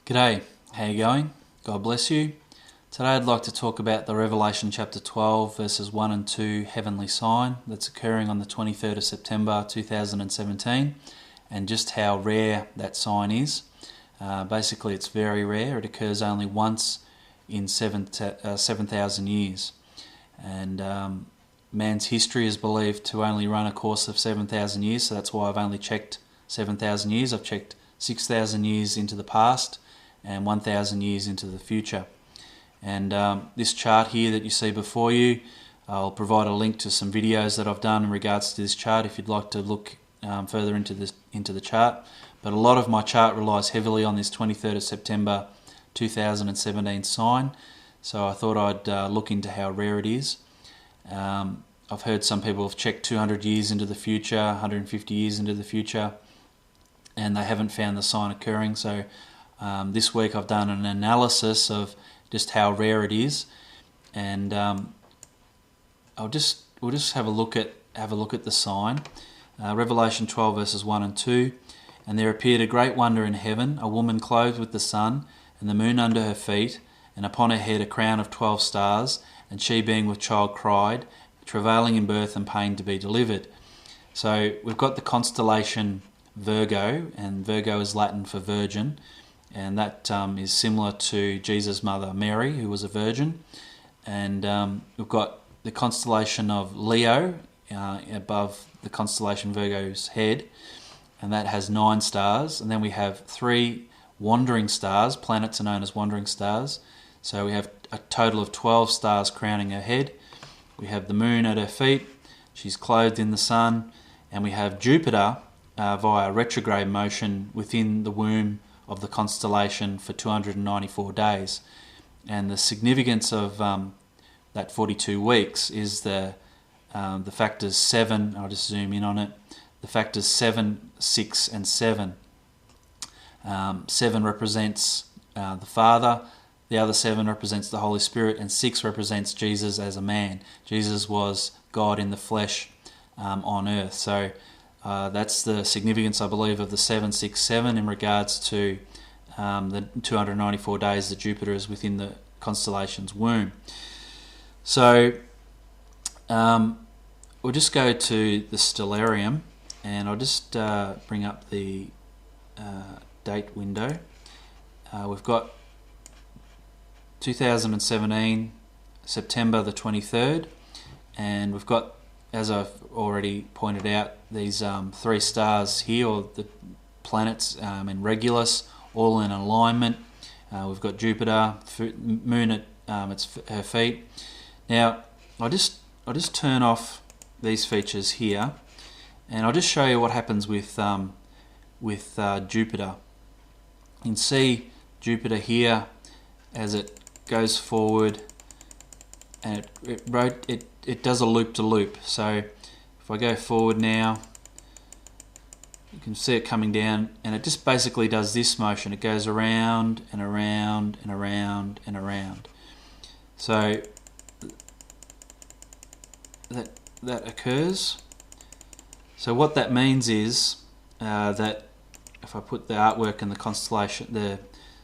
G'day, how you going? God bless you. Today I'd like to talk about the Revelation chapter 12 verses 1 and 2 heavenly sign that's occurring on the 23rd of September 2017 and just how rare that sign is. Basically it's very rare. It occurs only once in 7,000 years, and man's history is believed to only run a course of 7,000 years, so that's why I've only checked 7,000 years. I've checked 6,000 years into the past and 1,000 years into the future. And this chart here that you see before you, I'll provide a link to some videos that I've done in regards to this chart if you'd like to look further into the chart. But a lot of my chart relies heavily on this 23rd of September 2017 sign, so I thought I'd look into how rare it is. I've heard some people have checked 200 years into the future, 150 years into the future, and they haven't found the sign occurring. So this week I've done an analysis of just how rare it is, and we'll just have a look at the sign. Revelation 12 verses 1 and 2. And there appeared a great wonder in heaven, a woman clothed with the sun, and the moon under her feet, and upon her head a crown of 12 stars, and she being with child cried, travailing in birth and pain to be delivered. So we've got the constellation Virgo, and Virgo is Latin for virgin, and that is similar to Jesus' mother Mary, who was a virgin. And we've got the constellation of Leo above the constellation Virgo's head, and that has 9 stars. And then we have 3 wandering stars. Planets are known as wandering stars. So we have a total of 12 stars crowning her head. We have the moon at her feet. She's clothed in the sun. And we have Jupiter via retrograde motion within the womb of the constellation for 294 days. And the significance of that 42 weeks is the factors 7. I'll just zoom in on it. The factors 7, 6 and 7. 7 represents the Father, the other 7 represents the Holy Spirit, and 6 represents Jesus as a man. Jesus was God in the flesh on earth. So that's the significance, I believe, of the 767 in regards to the 294 days that Jupiter is within the constellation's womb. So we'll just go to the Stellarium, and I'll just bring up the date window. We've got 2017, September the 23rd, and we've got, as I've already pointed out, these 3 stars here, or the planets in Regulus, all in alignment. We've got Jupiter, moon at her feet. Now, I'll just turn off these features here, and I'll just show you what happens with Jupiter. You can see Jupiter here as it goes forward, and it does a loop to loop. So if I go forward now, you can see it coming down, and it just basically does this motion. It goes around and around and around and around. So that occurs. So what that means is that if I put the artwork in the constellation,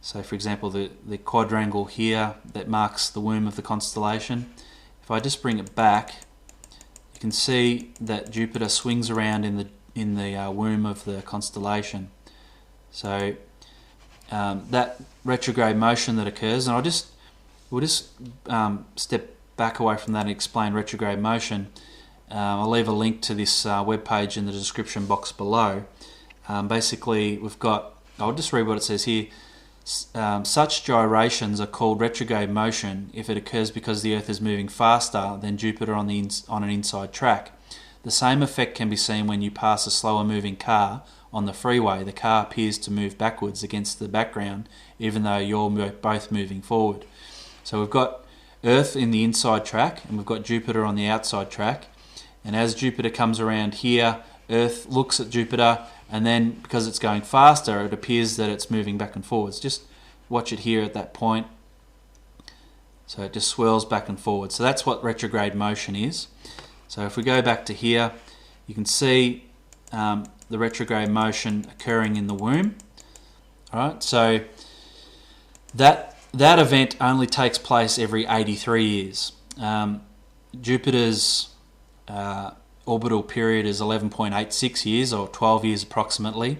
so for example the quadrangle here that marks the womb of the constellation, if I just bring it back, you can see that Jupiter swings around in the womb of the constellation. So that retrograde motion that occurs, and we'll just step back away from that and explain retrograde motion. I'll leave a link to this webpage in the description box below. Basically, I'll just read what it says here. Such gyrations are called retrograde motion if it occurs because the Earth is moving faster than Jupiter on an inside track. The same effect can be seen when you pass a slower moving car on the freeway. The car appears to move backwards against the background, even though you're both moving forward. So we've got Earth in the inside track, and we've got Jupiter on the outside track. And as Jupiter comes around here, Earth looks at Jupiter, and then because it's going faster, it appears that it's moving back and forwards. Just watch it here at that point. So it just swirls back and forward. So that's what retrograde motion is. So if we go back to here, you can see the retrograde motion occurring in the womb. All right, so that event only takes place every 83 years. Jupiter's orbital period is 11.86 years, or 12 years approximately.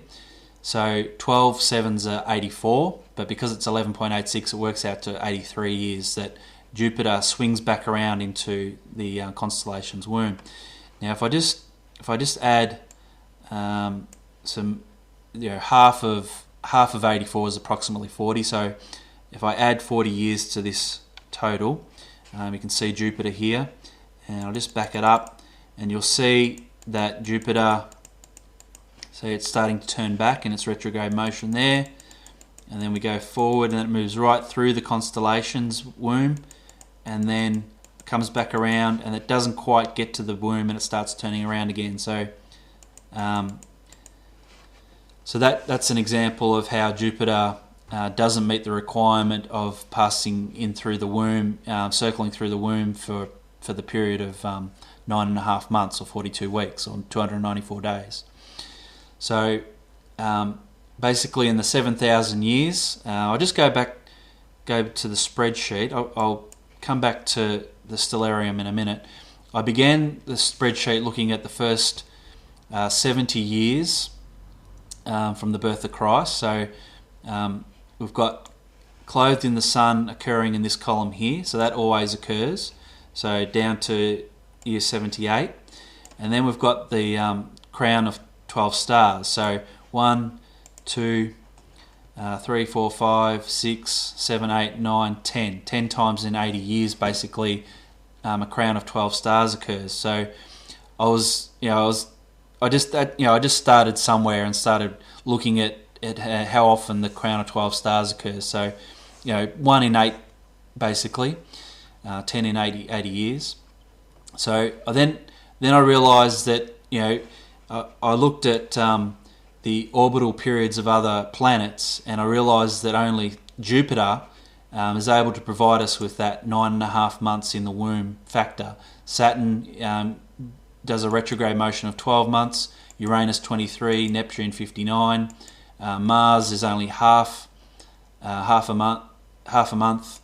So 12 sevens are 84, but because it's 11.86, it works out to 83 years that Jupiter swings back around into the constellation's womb. Now, if I just add some, half of 84 is approximately 40. So if I add 40 years to this total, you can see Jupiter here, and I'll just back it up, and you'll see that Jupiter, see it's starting to turn back in its retrograde motion there, and then we go forward and it moves right through the constellation's womb, and then comes back around, and it doesn't quite get to the womb, and it starts turning around again. So that's an example of how Jupiter doesn't meet the requirement of passing in through the womb, circling through the womb for the period of 9.5 months, or 42 weeks, or 294 days. So basically in the 7,000 years, I'll just go to the spreadsheet. I'll come back to the Stellarium in a minute. I began the spreadsheet looking at the first 70 years from the birth of Christ. So we've got clothed in the sun occurring in this column here, so that always occurs. So down to year 78, and then we've got the crown of 12 stars. So 1, 2, 3, 4, 5, 6, 7, 8, 9, 10. 10 times in 80 years, basically, a crown of 12 stars occurs. So I just started somewhere and started looking at how often the crown of 12 stars occurs. So 1 in 8, basically, 10 in 80 years. So then I realised that I looked at the orbital periods of other planets, and I realised that only Jupiter is able to provide us with that 9.5 months in the womb factor. Saturn does a retrograde motion of 12 months, Uranus 23, Neptune 59, Mars is only half a month,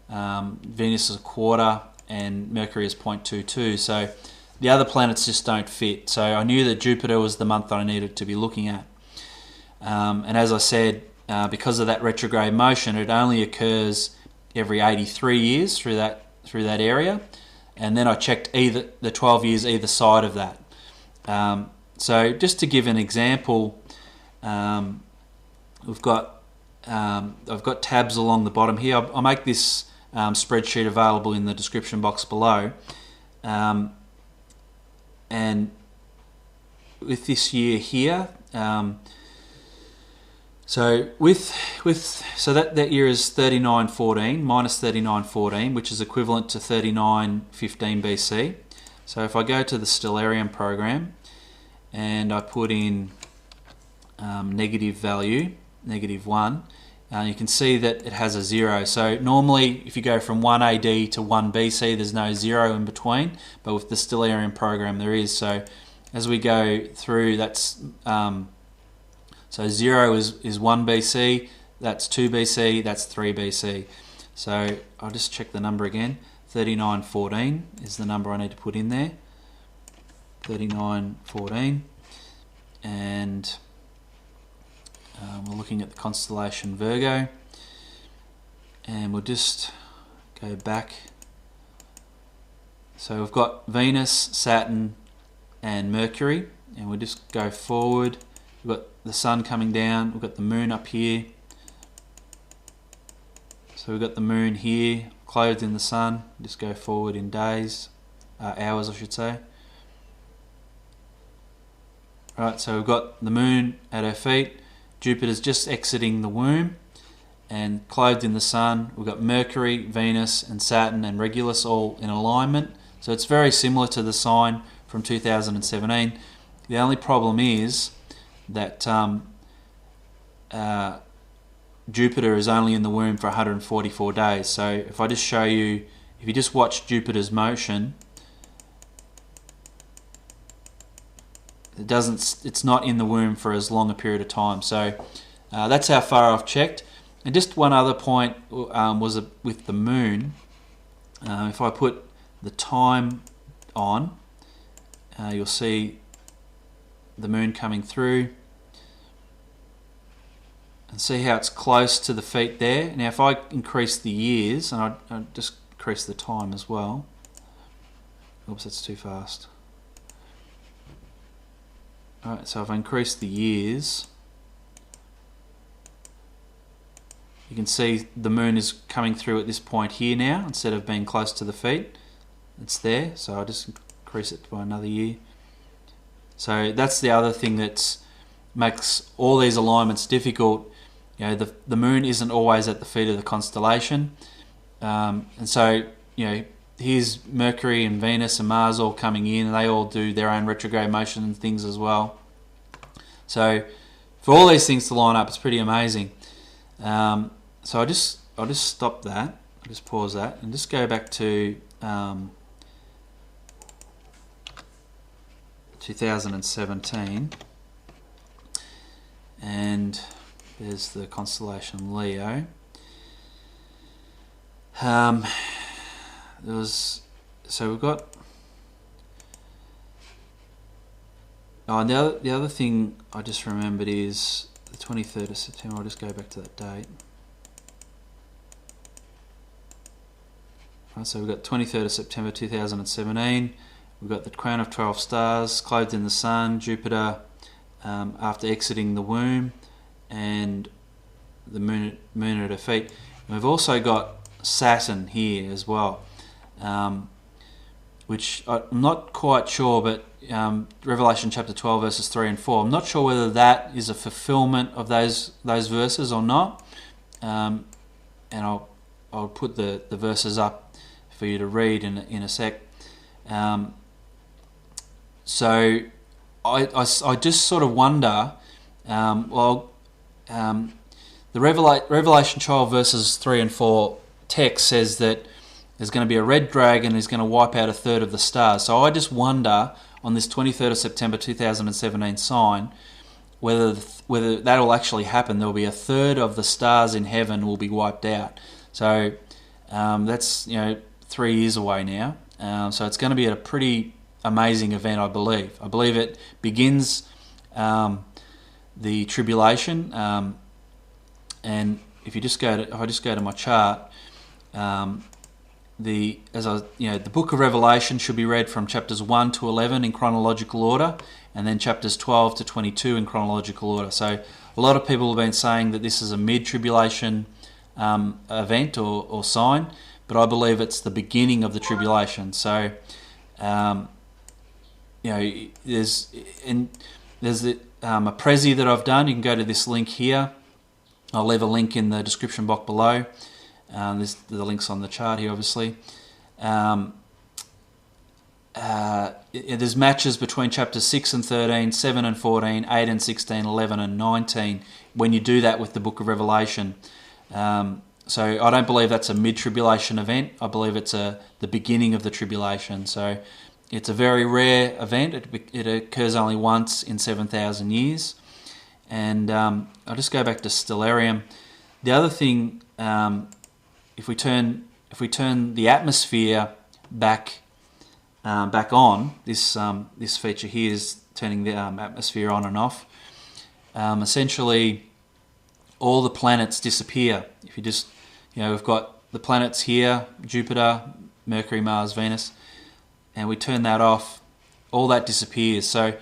Venus is a quarter, and Mercury is 0.22. So the other planets just don't fit. So I knew that Jupiter was the month that I needed to be looking at. And as I said, because of that retrograde motion, it only occurs every 83 years through that area. And then I checked the 12 years either side of that. So just to give an example, I've got tabs along the bottom here. I'll make this spreadsheet available in the description box below. And with this year here, so that year is 3914 minus 3914, which is equivalent to 3915 BC. So if I go to the Stellarium program and I put in negative value, -1, you can see that it has a 0. So normally if you go from 1 AD to 1 BC, there's no 0 in between, but with the Stellarium program there is. So as we go through, that's so 0 is 1 BC, that's 2 BC, that's 3 BC. So I'll just check the number again. 3914 is the number I need to put in there. 3914, and we're looking at the constellation Virgo, and we'll just go back. So we've got Venus, Saturn and Mercury, and we'll just go forward. We've got the sun coming down, we've got the moon up here. So we've got the moon here, clothed in the sun. Just go forward in days, hours I should say. Right, so we've got the moon at her feet, Jupiter's just exiting the womb, and clothed in the sun, we've got Mercury, Venus and Saturn and Regulus all in alignment. So it's very similar to the sign from 2017. The only problem is that Jupiter is only in the womb for 144 days. So if I just show you, if you just watch Jupiter's motion, it's not in the womb for as long a period of time. So that's how far I've checked. And just one other point was with the moon. If I put the time on, you'll see the moon coming through. And see how it's close to the feet there. Now if I increase the years, and I just increase the time as well. Oops, that's too fast. Alright, so if I increase the years, you can see the moon is coming through at this point here now, instead of being close to the feet. It's there, so I'll just increase it by another year. So that's the other thing that makes all these alignments difficult. You know, the moon isn't always at the feet of the constellation, and so here's Mercury and Venus and Mars all coming in, and they all do their own retrograde motion and things as well. So for all these things to line up, it's pretty amazing. So I'll just stop that. I'll just pause that and just go back to 2017, and there's the constellation Leo. So we've got. Oh, and the other thing I just remembered is the 23rd of September. I'll just go back to that date. Right, so we've got 23rd of September 2017. We've got the crown of 12 stars, clothed in the sun, Jupiter after exiting the womb, and the moon at her feet. And we've also got Saturn here as well, which I'm not quite sure, but Revelation chapter 12 verses 3 and 4. I'm not sure whether that is a fulfillment of those verses or not, and I'll put the verses up for you to read in a sec. So I just sort of wonder, the Revelation 12 verses 3 and 4 text says that there's going to be a red dragon who's going to wipe out a third of the stars. So I just wonder, on this 23rd of September 2017 sign, whether that will actually happen. There will be a third of the stars in heaven will be wiped out. So that's 3 years away now. So it's going to be a pretty amazing event, I believe. I believe it begins the tribulation, and if I just go to my chart, the book of Revelation should be read from chapters 1 to 11 in chronological order, and then chapters 12 to 22 in chronological order. So a lot of people have been saying that this is a mid-tribulation event or sign, but I believe it's the beginning of the tribulation. So there's a prezi that I've done. You can go to this link here. I'll leave a link in the description box below. The link's on the chart here, obviously. There's matches between chapters 6 and 13, 7 and 14, 8 and 16, 11 and 19, when you do that with the book of Revelation. So I don't believe that's a mid-tribulation event. I believe it's the beginning of the tribulation. So it's a very rare event. It occurs only once in 7,000 years. And I'll just go back to Stellarium. The other thing, if we turn the atmosphere back on, this feature here is turning the atmosphere on and off. Essentially, all the planets disappear. If you just, we've got the planets here: Jupiter, Mercury, Mars, Venus, and we turn that off, all that disappears. So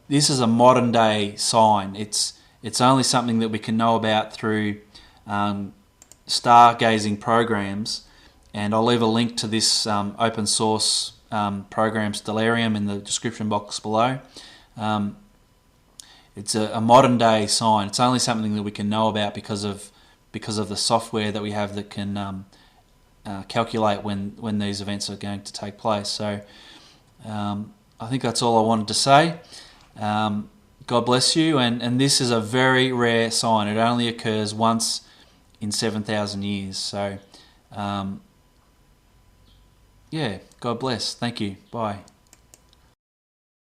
this is a modern day sign. It's only something that we can know about through stargazing programs, and I'll leave a link to this open source program Stellarium in the description box below. It's a modern day sign. It's only something that we can know about because of the software that we have that can calculate when these events are going to take place. So I think that's all I wanted to say. God bless you, and this is a very rare sign. It only occurs once in 7,000 years. So God bless. Thank you. Bye.